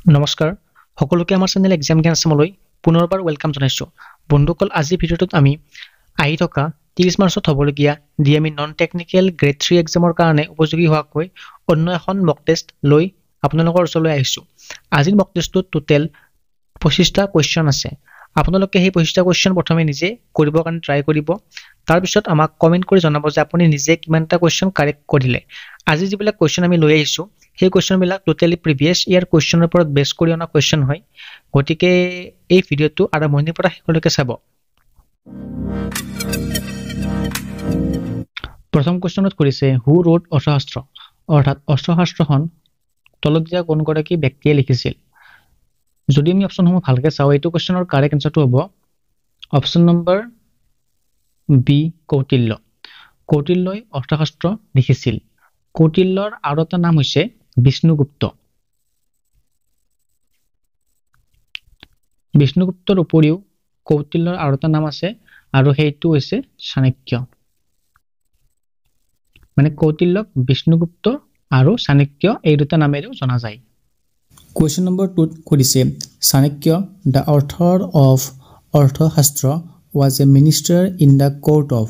নমস্কাৰ সকলোকে আমাৰ চেনেল এক্সাম জ্ঞান আসামলৈ পুনৰবাৰ ওয়েলকাম জনাইছো বন্ধুসকল আজি ভিডিঅ'টোত আমি আহি থকা 30 মাৰ্চত হ'বলগীয়া ডিএমই নন টেকনিক্যাল গ্ৰেড 3 এক্সামৰ কাৰণে উপযোগী হোৱাকৈ অন্য এখন মক টেষ্ট লৈ আপোনালোকৰ ওচৰলৈ আহিছো আজিৰ মক টেষ্টটোত টোটেল 25টা কোৱেশ্চন আছে আপোনালোকে সেই 25টা কোৱেশ্চন প্ৰথমে নিজে কৰিবৰ কাৰণে ট্ৰাই কৰিব তাৰ পিছত আমাক কমেন্ট কৰি জনাব যে আপুনি নিজে কিমানটা কোৱেশ্চন কাৰেক্ট কৰিলে আজি যিবিলাক কোৱেশ্চন আমি লৈ আহিছো সেই কোৱেশ্চন বিলাক টোটালি প্ৰিভিয়াস ইয়াৰ কোৱেশ্চনৰ ওপৰত বেস কৰি অনা কোৱেশ্চন হয় গতিকে এই ভিডিঅটো আৰম্ভণিৰ পৰা শেষলৈকে চাব প্ৰথম কোৱেশ্চনত কৰিছে হু ৰোড অৰ্থশাস্ত্ৰ অৰ্থাৎ অৰ্থশাস্ত্ৰখন তলত দিয়া কোন গৰাকী ব্যক্তিয়ে লিখিছিল যদি আমি অপচনসমূহ ভালকে চাও এইটো কোৱেশ্চনৰ কাৰেক্ট আনসাৰটো হ'ব অপচন নম্বৰ বি কৌটিল্য কৌটিল্যই অৰ্থশাস্ত্ৰ লিখিছিল কৌটিল্যৰ আৰু এটা নাম হৈছে বিষ্ণুগুপ্ত বিষ্ণুগুপ্তৰ উপৰিও কৌটিল্যৰ আৰু এটা নাম আছে আৰু সেইটো হৈছে চাণক্য মানে কৌটিল্যক বিষ্ণুগুপ্ত আৰু চাণক্য এই দুটা নামেৰেও জনা যায় কোৱেশ্চন নম্বৰ 2 কৰিছে Chanakya the author of অৰ্থশাস্ত্ৰ was a minister in the court of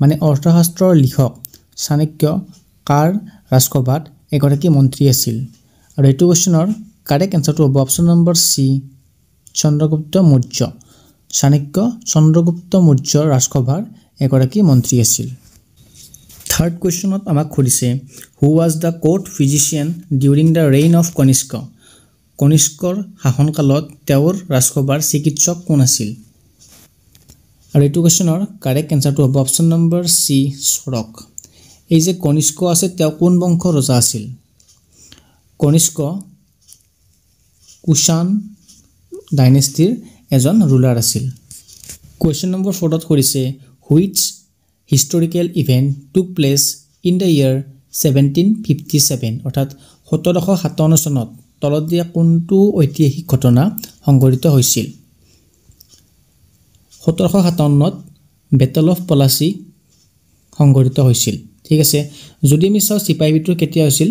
মানে অৰ্থশাস্ত্ৰৰ লিখক চাণক্য কাৰ ৰাজসভাত এগৰাকী মন্ত্ৰী আছিল আৰু এইটো কোৱেশ্চনৰ কাৰেক্ট আনসাৰটো হ'ব অপচন নম্বৰ সি চন্দ্ৰগুপ্ত মৌৰ্য চাণক্য চন্দ্ৰগুপ্ত মৌৰ্যৰ ৰাজসভাৰ এগৰাকী মন্ত্ৰী আছিল থাৰ্ড কোৱেশ্চনত আমাক খুদিছে হু was the court physician during the reign of Kanishka কনিষ্কৰ শাসনকালত তেওঁৰ ৰাজসভাৰ চিকিৎসক কোন আছিল আৰু এইটো কোৱেশ্চনৰ কাৰেক্ট আনসাৰটো হ'ব অপচন নম্বৰ সি সৰক এই যে কনিষ্ক আছে তেওঁ কোন বংশৰ ৰজা আছিল কনিষ্ক কুষাণ ডাইনেষ্টিৰ এজন ৰুলাৰ আছিল কোৱেশ্চন নম্বৰ 4 ত কৰিছে হুইচ হিষ্টৰিকেল ইভেন্ট টুক প্লেচ ইন দ্য ইয়াৰ 1757 অৰ্থাৎ 1757 চনত তলত দিয়া কোনটো ঐতিহাসিক ঘটনা সংঘটিত হৈছিল 1757 ত বেটল অফ পলাচী সংঘটিত হৈছিল ঠিক আছে যদি আমি চাও সিপাহী বিদ্ৰোহ কেতিয়া হৈছিল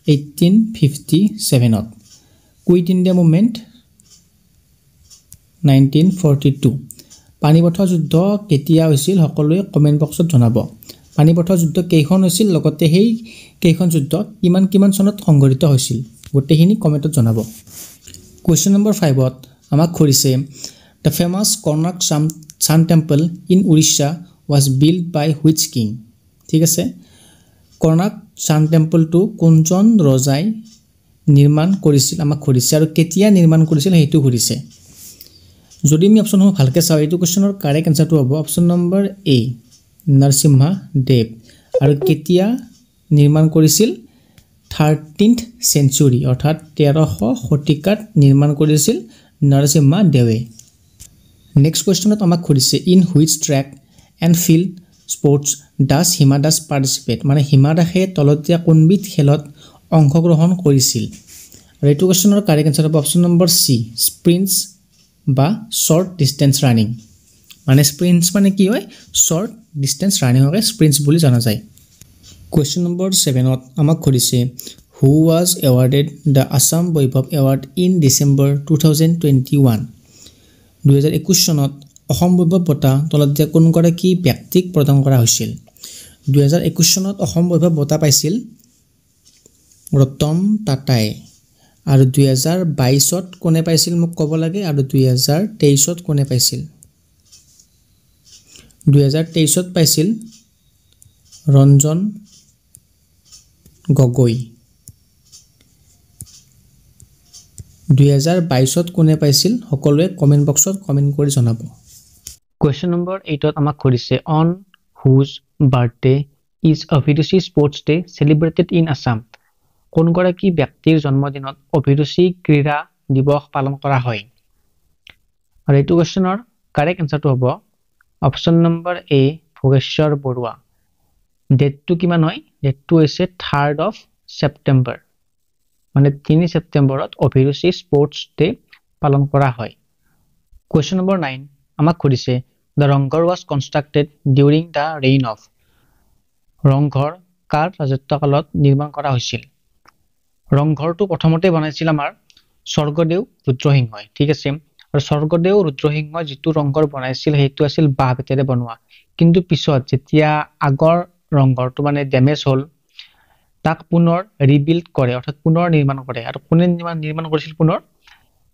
1857 ত কুইট ইণ্ডিয়া মুভমেন্ট 1942 পানিপথৰ যুদ্ধ কেতিয়া হৈছিল সকলোৱে কমেন্ট বক্সত জনাব পানিপথৰ যুদ্ধ কেইখন হৈছিল লগতে সেই কেইখন যুদ্ধ কিমান চনত সংঘটিত হৈছিল গোটেইখিনি কমেন্টত জনাব কোৱেশ্চন নম্বৰ 5 ত আমাক খুৰিছে the famous Konark Sun Temple in Orissa was built by which king ঠিক আছে Konark Sun Temple to কোনজন ৰজাই নিৰ্মাণ কৰিছিল আমাক খুৰিছে আৰু কেতিয়া নিৰ্মাণ কৰিছিল হেতু খুৰিছে যদি আমি অপচন ভালকে চাও এইটো কোৱেশ্চনৰ কাৰেক্ট আনসাৰটো হ'ব অপচন নম্বৰ এ নৰসিংহা দেৱ আৰু কেতিয়া নিৰ্মাণ কৰিছিল 13th century অৰ্থাৎ 1300 শতিকাত নিৰ্মাণ কৰিছিল নৰসিংহা দেৱে নেক্সট কোৱেশ্চনত আমাক খুদিছে in which track and field sports does Hima Das participate মানে হিমা দাসে তলতীয়া কোনবিধ খেলত অংশগ্ৰহণ কৰিছিল আৰু এইটো কোৱেশ্চনৰ কাৰেক্ট আনসাৰ হ'ব অপচন নম্বৰ সি স্প্ৰিন্টছ বা শৰ্ট ডিসটেন্স ৰানিং মানে স্প্ৰিন্টছ মানে কি হয় শৰ্ট ডিসটেন্স ৰানিং হয় স্প্ৰিন্টছ বুলি জনা যায় কোৱেশ্চন নম্বৰ 7 ত আমাক খুদিছে হু was awarded the Assam Baibhav award in December 2021 2021 চনত অসম বৈভৱ বঁটা তলত দিয়া কোন গৰাকী ব্যক্তিক প্ৰদান কৰা হৈছিল 2021 চনত অসম বৈভৱ বঁটা পাইছিল ৰতন টাটাই আৰু 2022 ত কোনে পাইছিল মোক ক'ব লাগে আৰু 2023 ত কোনে পাইছিল 2023 ত পাইছিল ৰঞ্জন গগৈ 2022 ত কোনে পাইছিল সকলোৱে কমেন্ট বক্সত কমেন্ট কৰি জনাব কোৱেশ্চন নম্বৰ 8 ত আমাক কৰিছে অন হুজ বাৰ্থডে ইজ অভিৰুচি স্পৰ্টছ ডে সেলিব্ৰেটেড ইন আসাম কোন গৰাকী ব্যক্তিৰ জন্মদিনত অভিৰুচি ক্ৰীড়া দিৱস পালন কৰা হয় আৰু এইটো কোৱেশ্চনৰ কাৰেক্ট আনসাৰটো হ'ব অপচন নম্বৰ এ ভোগেশ্বৰ বৰুৱা ডেটটো কিমান হয় ডেটটো হৈছে 3rd of September মানে 3 সেপ্টেম্বৰত অভিৰুচি স্পৰ্টছ ডে পালন কৰা হয় কোৱেশ্চন নম্বৰ 9 আমাক খুদিছে the Rang Ghar was constructed during the reign of Rang Ghar কাৰ ৰাজত্বকালত নিৰ্মাণ কৰা হৈছিল ৰংঘৰটো প্ৰথমতে বনাইছিল আমাৰ স্বৰ্গদেউ ৰুদ্ৰসিংহই ঠিক আছে আৰু স্বৰ্গদেউ ৰুদ্ৰসিংহ যিটো ৰংঘৰ বনাইছিল সেইটো আছিল বাঁহ বেতেৰে বনোৱা কিন্তু পিছত যেতিয়া আগৰ ৰংঘৰটো মানে ডেমেজ হ'ল তাক পুনৰ ৰিবিল্ড কৰে অৰ্থাৎ পুনৰ নিৰ্মাণ কৰে আৰু কোনে নিৰ্মাণ কৰিছিল পুনৰ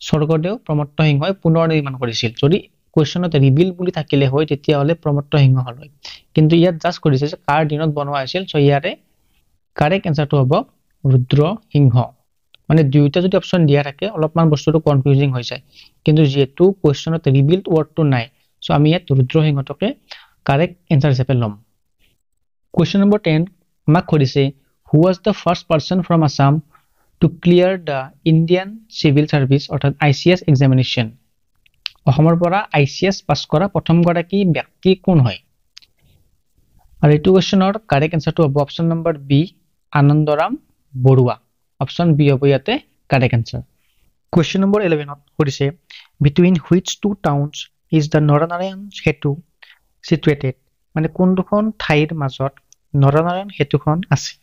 স্বৰ্গদেউ প্ৰমত্ত সিংহই পুনৰ নিৰ্মাণ কৰিছিল যদি কোৱেশ্চনত ৰিবিল্ড বুলি থাকিলে হয় তেতিয়াহ'লে প্ৰমত্ত সিংহ হ'ল হয় কিন্তু ইয়াত জাষ্ট কৰিছে যে কাৰ দিনত বনোৱা হৈছিল সো ইয়াৰে কাৰেক্ট এনসাৰটো হ'ব ৰুদ্ৰসিংহ মানে দুইটা যদি অপচন দিয়া থাকে অলপমান বস্তুটো কনফিউজিং হৈ যায় কিন্তু যেহেতু কোৱেশ্চনত ৰিবিল্ড ৱৰ্ডটো নাই সো আমি ইয়াত ৰুদ্ৰসিংহটোকে কাৰেক্ট এনসাৰ হিচাপে ল'ম Question number 10 আমাক সুধিছে who was the first person from Assam to clear the Indian Civil Service অৰ্থাৎ ICS examination অসমৰ পৰা ICS পাছ কৰা প্ৰথম গৰাকী ব্যক্তি কোন হয় আৰু এইটো কোৱেশ্চনৰ কাৰেক্ট এনসাৰটো হ'ব option number B Anandaram Barua option B হ'ব ইয়াতে কাৰেক্ট এনসাৰ Question number 11 সুধিছে between which two towns is the Naranarayan Setu situated মানে কোন দুখন ঠাইৰ মাজত নৰনাৰায়ণ সেতুখন আছে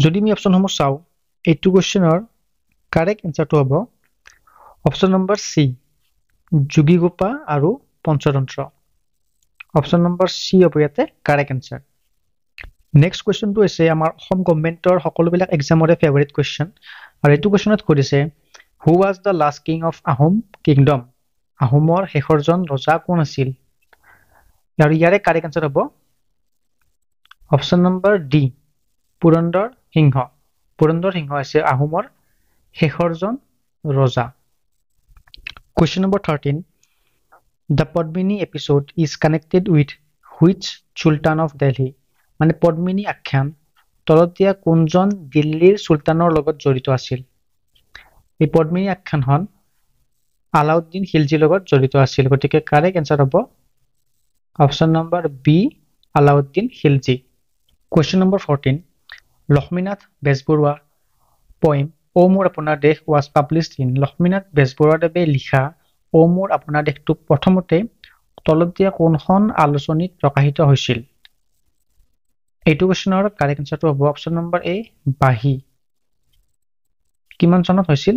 যদি আমি অপচনসমূহ চাও এইটো কোৱেশ্চনৰ কাৰেক্ট এনসাৰটো হ'ব অপচন নম্বৰ সি যোগীগোপা আৰু পঞ্চতন্ত্ৰ অপচন নম্বৰ সি হ'ব ইয়াতে কাৰেক্ট এনসাৰ নেক্সট কোৱেশ্চনটো হৈছে আমাৰ অসম গভৰ্ণমেণ্টৰ সকলোবিলাক এক্সামৰে ফেভাৰিট কোৱেশ্চন আৰু এইটো কোৱেশ্চনত সুধিছে who was the last king of Ahom kingdom আহোমৰ শেষৰজন ৰজা কোন আছিল আৰু ইয়াৰে কাৰেক্ট এনসাৰ হ'ব অপচন নম্বৰ ডি পুৰন্দৰ সিংহ আছে আহোমৰ শেষৰজন ৰজা Question number 13 The Padmini episode is connected with which Sultan of Delhi মানে পদ্মিনী আখ্যান তলত দিয়া কোনজন দিল্লীৰ সুলতানৰ লগত জড়িত আছিল এই পদ্মিনী আখ্যানখন আলাউদ্দিন খিলজিৰ লগত জড়িত আছিল গতিকে কাৰেক্ট এনসাৰ হ'ব option number B Alauddin Khilji Question number 14 Lakshminath Bezbaruah poem O মোৰ আপোনাৰ দেশ was published in লক্ষ্মীনাথ বেজবৰুৱাদেৱে লিখা O মোৰ আপোনাৰ দেশটো প্ৰথমতে তলত দিয়া কোনখন আলোচনীত প্ৰকাশিত হৈছিল এইটো কোৱেশ্চনৰ কাৰেক্ট এনসাৰটো হ'ব অপচন নম্বৰ এ বাহি কিমান চনত হৈছিল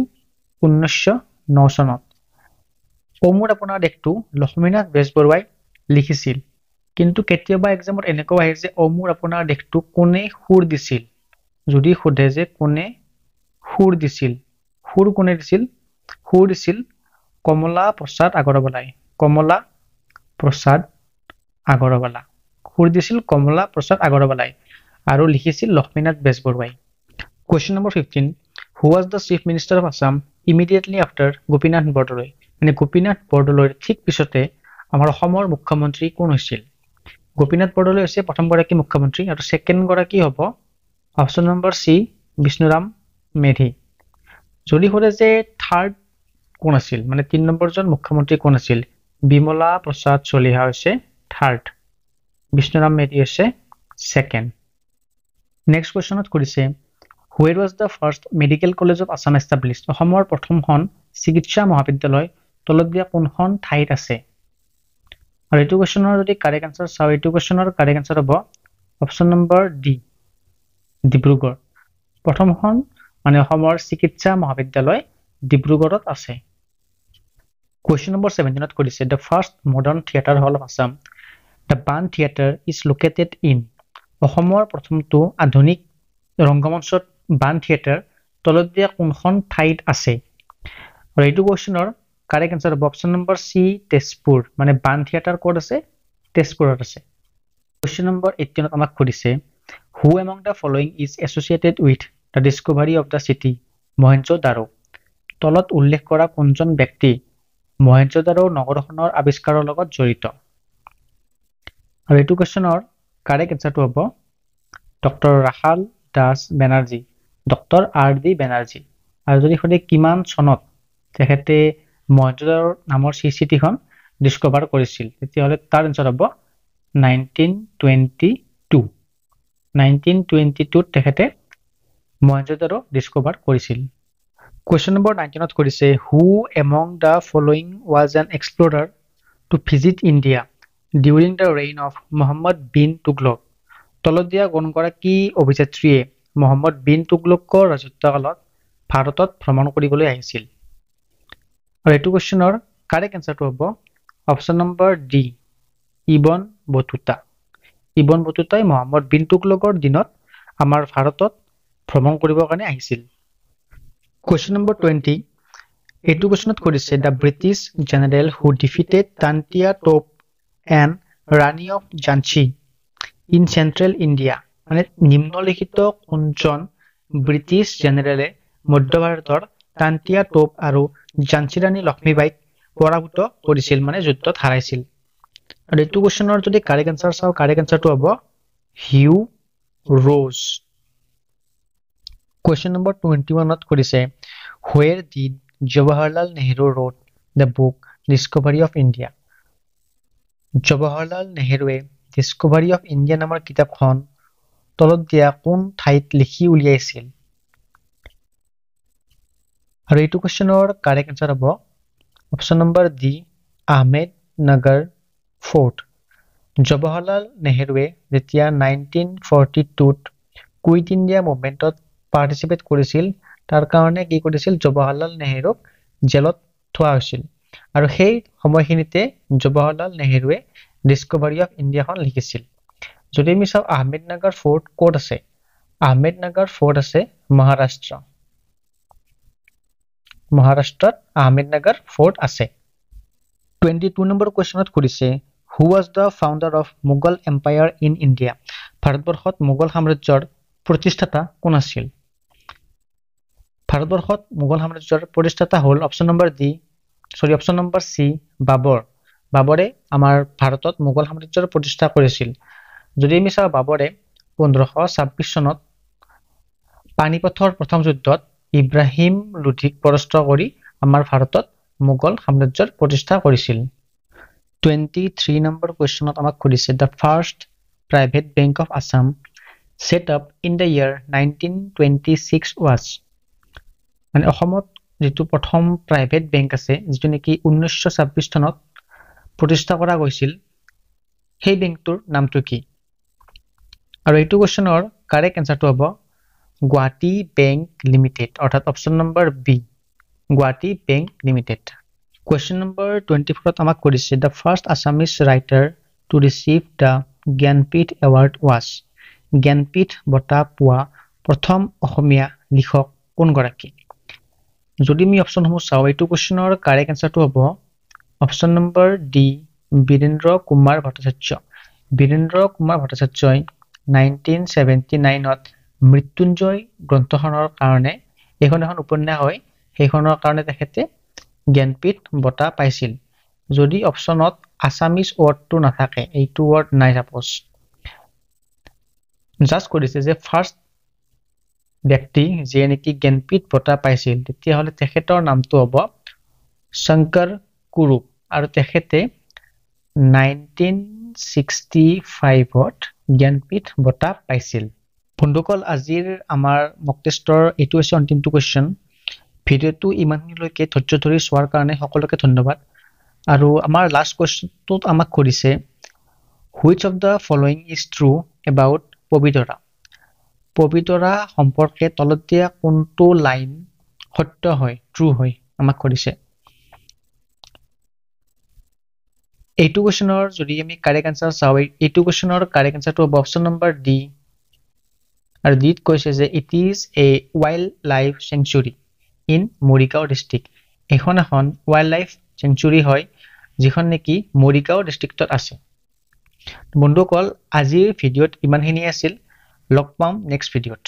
1909 চনত O মোৰ আপোনাৰ দেশটো লক্ষ্মীনাথ বেজবৰুৱাই লিখিছিল কিন্তু কেতিয়াবা এক্সামত এনেকৈ আহে যে O মোৰ আপোনাৰ দেশটো কোনে সুৰ দিছিল যদি খুদে যে কোনে সুৰ দিছিল সুৰ কোনে দিছিল সুৰ দিছিল কমলা প্ৰসাদ আগৰৱালাই সুৰ দিছিল কমলা প্ৰসাদ আগৰৱালাই আৰু লিখিছিল লক্ষ্মীনাথ বেজবৰুৱাই Question number 15 Who was the chief minister of Assam immediately after Gopinath Bordoloi মানে গোপীনাথ বৰদলৈৰ ঠিক পিছতে আমাৰ অসমৰ মুখ্যমন্ত্ৰী কোন হৈছিল গোপীনাথ বৰদলৈ হৈছে প্ৰথম গৰাকী মুখ্যমন্ত্ৰী আৰু সেকেন্ড গৰাকী হ'ব অপচন নম্বৰ সি বিষ্ণুৰাম মেধি যদি হৰে যে থাৰ্ড কোন আছিল মানে 3 নম্বৰ জন মুখ্যমন্ত্ৰী কোন আছিল বিমলা প্ৰসাদ চলিহা হৈছে থাৰ্ড বিষ্ণুৰাম মেধি হৈছে সেকেন্ড নেক্সট কোৱেশ্চনত কৰিছে Where was the first medical college of Assam established অসমৰ প্ৰথমখন চিকিৎসা মহাবিদ্যালয় তলত দিয়া কোনখন ঠাইত আছে আৰু এইটো কোৱেশ্চনৰ যদি কাৰেক্ট আনসাৰ চাও এইটো কোৱেশ্চনৰ কাৰেক্ট আনসাৰ হ'ব অপচন নম্বৰ ডি ডিব্ৰুগড় প্ৰথমখন মানে অসমৰ চিকিৎসা মহাবিদ্যালয় ডিব্ৰুগড়ত আছে Question number 17 ত কৰিছে The first modern theatre hall of Assam The Ban Theatre is located in অসমৰ প্ৰথমটো আধুনিক ৰংগমঞ্চত বান থিয়েটাৰ তলত দিয়া কোনখন ঠাইত আছে আৰু এইটো কোৱেশ্চনৰ কাৰেক্ট আনসাৰ হ'ব অপচন নম্বৰ সি তেজপুৰ মানে বান থিয়েটাৰ ক'ত আছে তেজপুৰত আছে Question number 18 ত আমাক সুধিছে Who among the following is associated with the discovery of the city Mohenjodaro তলত উল্লেখ কৰা কোনজন ব্যক্তি মহেঞ্জো-দাৰো নগৰখনৰ আৱিষ্কাৰৰ লগত জড়িত আৰু এইটো কোৱেশ্চনৰ কাৰেক্ট আনসাৰটো হ'ব doctor Rakhal Das Banerjee doctor R D Banerjee আৰু যদি খুদে কিমান চনত তেখেতে মহেঞ্জো-দাৰো নামৰ চিটিখন ডিস্কভাৰ কৰিছিল তেতিয়াহ'লে তাৰ আনসাৰ হ'ব 1922 তেখেতে মহেঞ্জো-দাৰো ডিস্কভাৰ কৰিছিল Question number 19 ত কৰিছে Who among the following was an explorer to visit India during the reign of Muhammad bin Tughlaq তলত দিয়া কোন গৰাকী অভিযাত্ৰীয়ে মুহাম্মদ বিন তুগলকৰ ৰাজত্বকালত ভাৰতত ভ্ৰমণ কৰিবলৈ আহিছিল আৰু এইটো কোৱেশ্চনৰ কাৰেক্ট এনসাৰটো হ'ব option number D Ibn Battuta Ibn বতুতাই মহম্মদ বিন তুগলকৰ দিনত আমাৰ ভাৰতত ভ্ৰমণ কৰিবৰ কাৰণে আহিছিল কোৱেশ্চন নম্বৰ 20 এইটো কোৱেশ্চনত কৰিছে the British general who defeated Tantia top and Rani of Jhansi in central India মানে নিম্নলিখিত কোনজন ব্ৰিটিছ জেনেৰেলে মধ্য ভাৰতৰ তান্তিয়া টপ আৰু ঝান্সী ৰাণী লক্ষ্মীবাইক পৰাভূত কৰিছিল মানে যুদ্ধত হাৰাইছিল আৰু এইটো কোৱেশ্চনৰ যদি কাৰেক্ট এনসাৰ চাও কাৰেক্ট এনসাৰটো হ'ব হিউ ৰ'জ কোৱেশ্চন নম্বৰ 21 ত কৰিছে where did Jawaharlal Nehru wrote the book Discovery of India Jawaharlal Nehruৱে Discovery of India নামৰ কিতাপখন তলত দিয়া কোন ঠাইত লিখি উলিয়াইছিল আৰু এইটো কোৱেশ্চনৰ কাৰেক্ট এনসাৰ হ'ব option number D Ahmednagar fort Jawaharlal নেহৰুৱে যেতিয়া 1942 ত কুইট ইণ্ডিয়া মুভমেণ্টত পাৰ্টিচিপেট কৰিছিল তাৰ কাৰণে কি কৰিছিল জৱাহৰলাল নেহৰুক জেলত থোৱা হৈছিল আৰু সেই সময়খিনিতে জৱাহৰলাল নেহৰুৱে ডিস্কভাৰী অফ ইণ্ডিয়াখন লিখিছিল যদি আমি চাও আহমেদনগৰ ফৰ্ট ক'ত আছে আহমেদনগৰ ফৰ্ট আছে মহাৰাষ্ট্ৰত আহমেদনগৰ ফৰ্ট আছে 22 নম্বৰ কোৱেশ্চনত কৰিছে who was the founder of Mughal Empire in India ভাৰতবৰ্ষত মোগল সাম্ৰাজ্যৰ প্ৰতিষ্ঠাতা কোন আছিল ভাৰতবৰ্ষত মোগল সাম্ৰাজ্যৰ প্ৰতিষ্ঠাতা হ'ল অপচন নম্বৰ সি বাবৰে আমাৰ ভাৰতত মোগল সাম্ৰাজ্যৰ প্ৰতিষ্ঠা কৰিছিল যদি আমি চাও বাবৰে 1526 চনত পানিপথৰ প্ৰথম যুদ্ধত ইব্ৰাহিম লোধিক পৰাস্ত কৰি আমাৰ ভাৰতত মোগল সাম্ৰাজ্যৰ প্ৰতিষ্ঠা কৰিছিল 23 নম্বৰ কোৱেশ্চনত আমাক কৰিছে the first private bank of Assam set up in the year 1926 was মানে অসমত যেটো প্ৰথম প্ৰাইভেট বেংক আছে যেটো নেকি 1926 চনত প্ৰতিষ্ঠা কৰা হৈছিল সেই বেংকটোৰ নামটো কি আৰু এইটো কোৱেশ্চনৰ কাৰেক্ট এনসাৰটো হ'ব গুৱাহাটী বেংক লিমিটেড অৰ্থাৎ option number B Guwahati bank limited Question number 24 আমাক কৰিছে the first Assamese writer to receive the Gyanpith award was Gyanpith বঁটা পোৱা প্ৰথম অসমীয়া লিখক কোন গৰাকী যদি আমি অপচনসমূহ চাও এইটো কোৱেশ্চনৰ কাৰেক্ট এনসাৰটো হ'ব option number D Birendra Kumar ভট্টাচাৰ্যই 1979 ত মৃত্যুঞ্জয় গ্ৰন্থখনৰ কাৰণে এখন উপন্যাস হয় সেইখনৰ কাৰণে তেখেতে জ্ঞানপীঠ বঁটা পাইছিল যদি অপচনত আসামিজ ওয়াৰ্ডটো নাথাকে এইটো ওয়াৰ্ড নাই সাপোজ জাস্ট কৰিছে যে ফাৰ্স্ট ব্যক্তি যে নেকি জ্ঞানপীঠ বঁটা পাইছিল তেতিয়া হলে তেখেতৰ নামটো হ'ব শংকৰ কুৰুপ আৰু তেখেতে 1965 ত জ্ঞানপীঠ বঁটা পাইছিল বন্ধুসকল আজিৰ আমাৰ মক টেষ্টৰ এইটো হৈছে অন্তিমটো কোৱেশ্চন ভিডিওটো ইমানলৈকে ধৈৰ্য ধৰি চোৱাৰ কাৰণে সকলোকে ধন্যবাদ আৰু আমাৰ লাষ্ট কোৱেশ্চনটোত আমাক কৰিছে which of the following is true about Pobitora সম্পৰ্কে তলত দিয়া কোনটো লাইন সত্য হয় ট্ৰু হয় আমাক কৰিছে এইটো কোৱেশ্চনৰ যদি আমি কাৰেক্ট আনসাৰ চাও এইটো কোৱেশ্চনৰ কাৰেক্ট আনসাৰটো হ'ব অপচন নম্বৰ ডি আৰু ডিত কৈছে যে it is a wildlife sanctuary in Morigaon district এখন ওয়াইল্ডলাইফ চেঞ্চুৰী হয় যিখন নেকি মৰিগাঁও ডিস্ট্ৰিক্টত আছে বন্ধুসকল আজিৰ ভিডিওত ইমানখিনি আছিল লগ পাম নেক্সট ভিডিওত